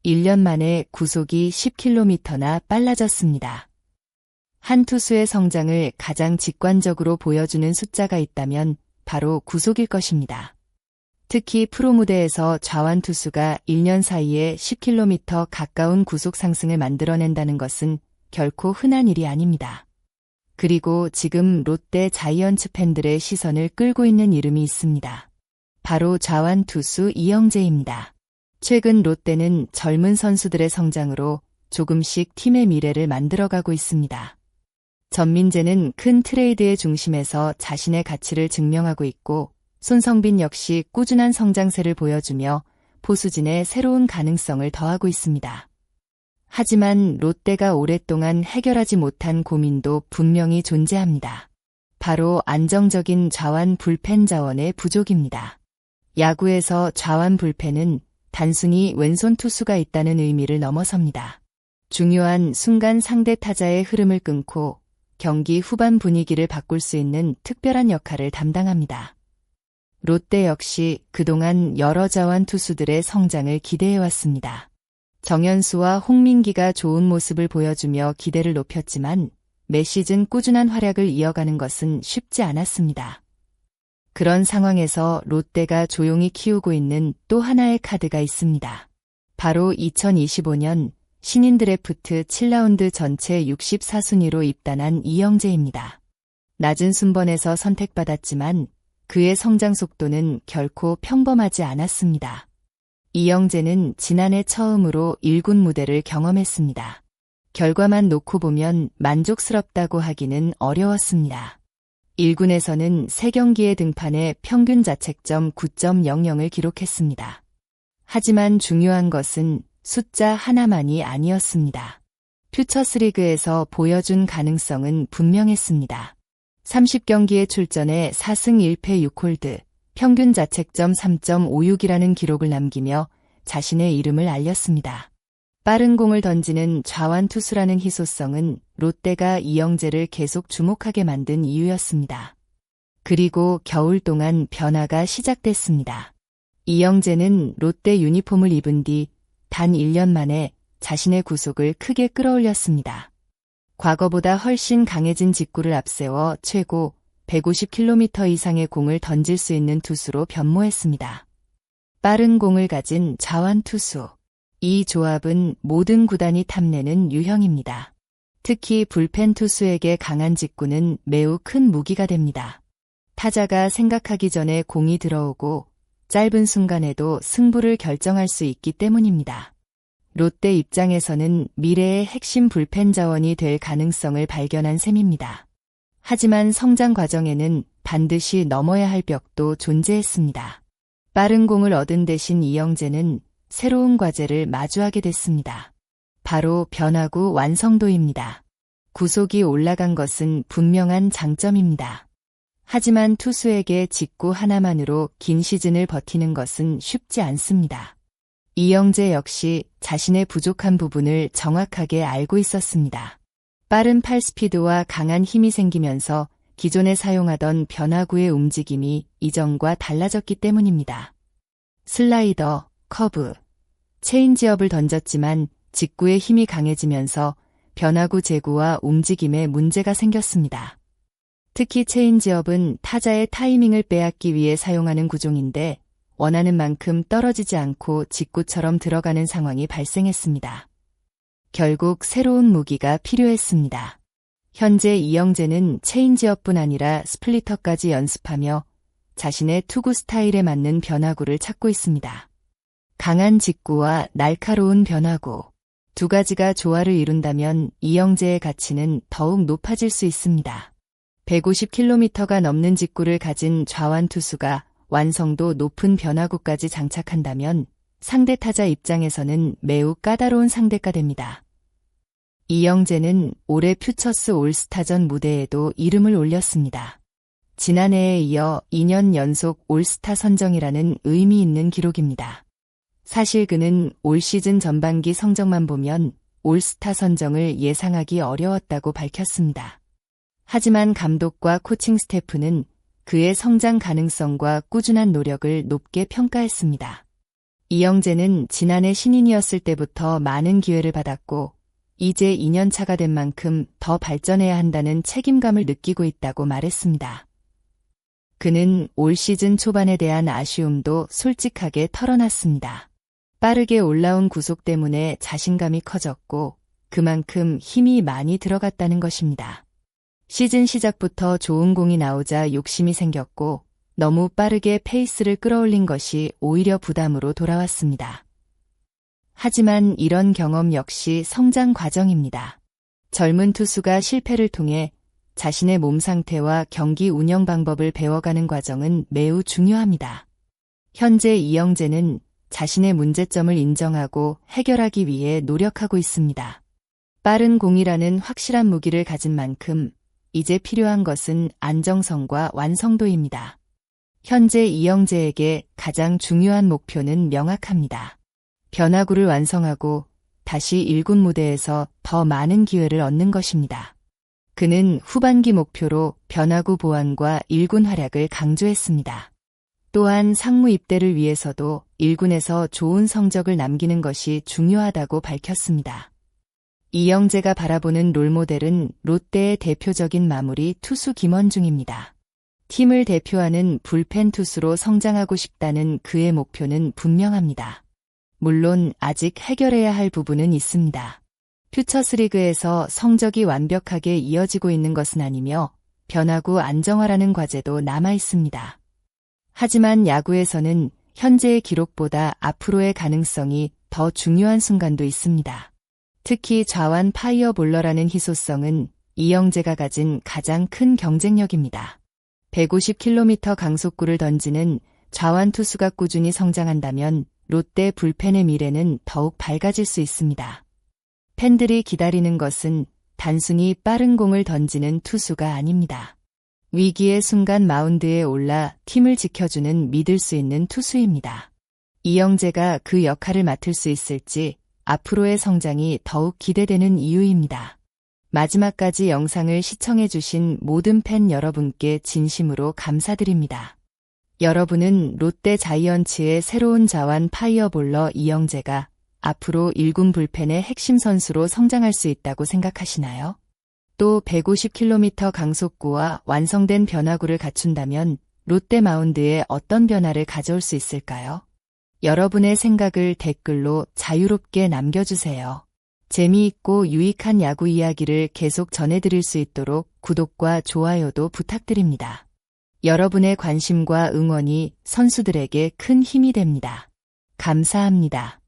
(1년) 만에 구속이 10km나 빨라졌습니다. 한 투수의 성장을 가장 직관적으로 보여주는 숫자가 있다면 바로 구속일 것입니다. 특히 프로 무대에서 좌완 투수가 1년 사이에 10km 가까운 구속 상승을 만들어낸다는 것은 결코 흔한 일이 아닙니다. 그리고 지금 롯데 자이언츠 팬들의 시선을 끌고 있는 이름이 있습니다. 바로 좌완 투수 이영재입니다. 최근 롯데는 젊은 선수들의 성장으로 조금씩 팀의 미래를 만들어가고 있습니다. 전민재는 큰 트레이드의 중심에서 자신의 가치를 증명하고 있고, 손성빈 역시 꾸준한 성장세를 보여주며 포수진의 새로운 가능성을 더하고 있습니다. 하지만 롯데가 오랫동안 해결하지 못한 고민도 분명히 존재합니다. 바로 안정적인 좌완 불펜 자원의 부족입니다. 야구에서 좌완 불펜은 단순히 왼손 투수가 있다는 의미를 넘어섭니다. 중요한 순간 상대 타자의 흐름을 끊고 경기 후반 분위기를 바꿀 수 있는 특별한 역할을 담당합니다. 롯데 역시 그동안 여러 좌완 투수들의 성장을 기대해왔습니다. 정현수와 홍민기가 좋은 모습을 보여주며 기대를 높였지만 매 시즌 꾸준한 활약을 이어가는 것은 쉽지 않았습니다. 그런 상황에서 롯데가 조용히 키우고 있는 또 하나의 카드가 있습니다. 바로 2025년 신인 드래프트 7라운드 전체 64순위로 입단한 이영재입니다. 낮은 순번에서 선택받았지만 그의 성장 속도는 결코 평범하지 않았습니다. 이영재는 지난해 처음으로 1군 무대를 경험했습니다. 결과만 놓고 보면 만족스럽다고 하기는 어려웠습니다. 1군에서는 3경기에 등판해 평균 자책점 9.00을 기록했습니다. 하지만 중요한 것은 숫자 하나만이 아니었습니다. 퓨처스리그에서 보여준 가능성은 분명했습니다. 30경기에 출전해 4승 1패 6홀드, 평균 자책점 3.56이라는 기록을 남기며 자신의 이름을 알렸습니다. 빠른 공을 던지는 좌완 투수라는 희소성은 롯데가 이영재를 계속 주목하게 만든 이유였습니다. 그리고 겨울 동안 변화가 시작됐습니다. 이영재는 롯데 유니폼을 입은 뒤 단 1년 만에 자신의 구속을 크게 끌어올렸습니다. 과거보다 훨씬 강해진 직구를 앞세워 최고 150km 이상의 공을 던질 수 있는 투수로 변모했습니다. 빠른 공을 가진 좌완 투수. 이 조합은 모든 구단이 탐내는 유형입니다. 특히 불펜 투수에게 강한 직구는 매우 큰 무기가 됩니다. 타자가 생각하기 전에 공이 들어오고 짧은 순간에도 승부를 결정할 수 있기 때문입니다. 롯데 입장에서는 미래의 핵심 불펜 자원이 될 가능성을 발견한 셈입니다. 하지만 성장 과정에는 반드시 넘어야 할 벽도 존재했습니다. 빠른 공을 얻은 대신 이영재는 새로운 과제를 마주하게 됐습니다. 바로 변화구 완성도입니다. 구속이 올라간 것은 분명한 장점입니다. 하지만 투수에게 직구 하나만으로 긴 시즌을 버티는 것은 쉽지 않습니다. 이영재 역시 자신의 부족한 부분을 정확하게 알고 있었습니다. 빠른 팔 스피드와 강한 힘이 생기면서 기존에 사용하던 변화구의 움직임이 이전과 달라졌기 때문입니다. 슬라이더, 커브, 체인지업을 던졌지만 직구의 힘이 강해지면서 변화구 제구와 움직임에 문제가 생겼습니다. 특히 체인지업은 타자의 타이밍을 빼앗기 위해 사용하는 구종인데 원하는 만큼 떨어지지 않고 직구처럼 들어가는 상황이 발생했습니다. 결국 새로운 무기가 필요했습니다. 현재 이영재는 체인지업뿐 아니라 스플리터까지 연습하며 자신의 투구 스타일에 맞는 변화구를 찾고 있습니다. 강한 직구와 날카로운 변화구, 두 가지가 조화를 이룬다면 이영재의 가치는 더욱 높아질 수 있습니다. 150km가 넘는 직구를 가진 좌완 투수가 완성도 높은 변화구까지 장착한다면 상대 타자 입장에서는 매우 까다로운 상대가 됩니다. 이영재는 올해 퓨처스 올스타전 무대에도 이름을 올렸습니다. 지난해에 이어 2년 연속 올스타 선정이라는 의미 있는 기록입니다. 사실 그는 올 시즌 전반기 성적만 보면 올스타 선정을 예상하기 어려웠다고 밝혔습니다. 하지만 감독과 코칭 스태프는 그의 성장 가능성과 꾸준한 노력을 높게 평가했습니다. 이영재는 지난해 신인이었을 때부터 많은 기회를 받았고 이제 2년 차가 된 만큼 더 발전해야 한다는 책임감을 느끼고 있다고 말했습니다. 그는 올 시즌 초반에 대한 아쉬움도 솔직하게 털어놨습니다. 빠르게 올라온 구속 때문에 자신감이 커졌고 그만큼 힘이 많이 들어갔다는 것입니다. 시즌 시작부터 좋은 공이 나오자 욕심이 생겼고 너무 빠르게 페이스를 끌어올린 것이 오히려 부담으로 돌아왔습니다. 하지만 이런 경험 역시 성장 과정입니다. 젊은 투수가 실패를 통해 자신의 몸 상태와 경기 운영 방법을 배워가는 과정은 매우 중요합니다. 현재 이영재는 자신의 문제점을 인정하고 해결하기 위해 노력하고 있습니다. 빠른 공이라는 확실한 무기를 가진 만큼 이제 필요한 것은 안정성과 완성도입니다. 현재 이영재에게 가장 중요한 목표는 명확합니다. 변화구를 완성하고 다시 1군 무대에서 더 많은 기회를 얻는 것입니다. 그는 후반기 목표로 변화구 보완과 1군 활약을 강조했습니다. 또한 상무 입대를 위해서도 1군에서 좋은 성적을 남기는 것이 중요하다고 밝혔습니다. 이영재가 바라보는 롤모델은 롯데의 대표적인 마무리 투수 김원중입니다. 팀을 대표하는 불펜 투수로 성장하고 싶다는 그의 목표는 분명합니다. 물론 아직 해결해야 할 부분은 있습니다. 퓨처스리그에서 성적이 완벽하게 이어지고 있는 것은 아니며 변화구 안정화라는 과제도 남아 있습니다. 하지만 야구에서는 현재의 기록보다 앞으로의 가능성이 더 중요한 순간도 있습니다. 특히 좌완 파이어볼러라는 희소성은 이영재가 가진 가장 큰 경쟁력입니다. 150km 강속구를 던지는 좌완 투수가 꾸준히 성장한다면 롯데 불펜의 미래는 더욱 밝아질 수 있습니다. 팬들이 기다리는 것은 단순히 빠른 공을 던지는 투수가 아닙니다. 위기의 순간 마운드에 올라 팀을 지켜주는 믿을 수 있는 투수입니다. 이영재가 그 역할을 맡을 수 있을지 앞으로의 성장이 더욱 기대되는 이유입니다. 마지막까지 영상을 시청해주신 모든 팬 여러분께 진심으로 감사드립니다. 여러분은 롯데 자이언츠의 새로운 자완 파이어볼러 이영재가 앞으로 1군 불펜의 핵심 선수로 성장할 수 있다고 생각하시나요? 또 150km 강속구와 완성된 변화구를 갖춘다면 롯데 마운드에 어떤 변화를 가져올 수 있을까요? 여러분의 생각을 댓글로 자유롭게 남겨주세요. 재미있고 유익한 야구 이야기를 계속 전해드릴 수 있도록 구독과 좋아요도 부탁드립니다. 여러분의 관심과 응원이 선수들에게 큰 힘이 됩니다. 감사합니다.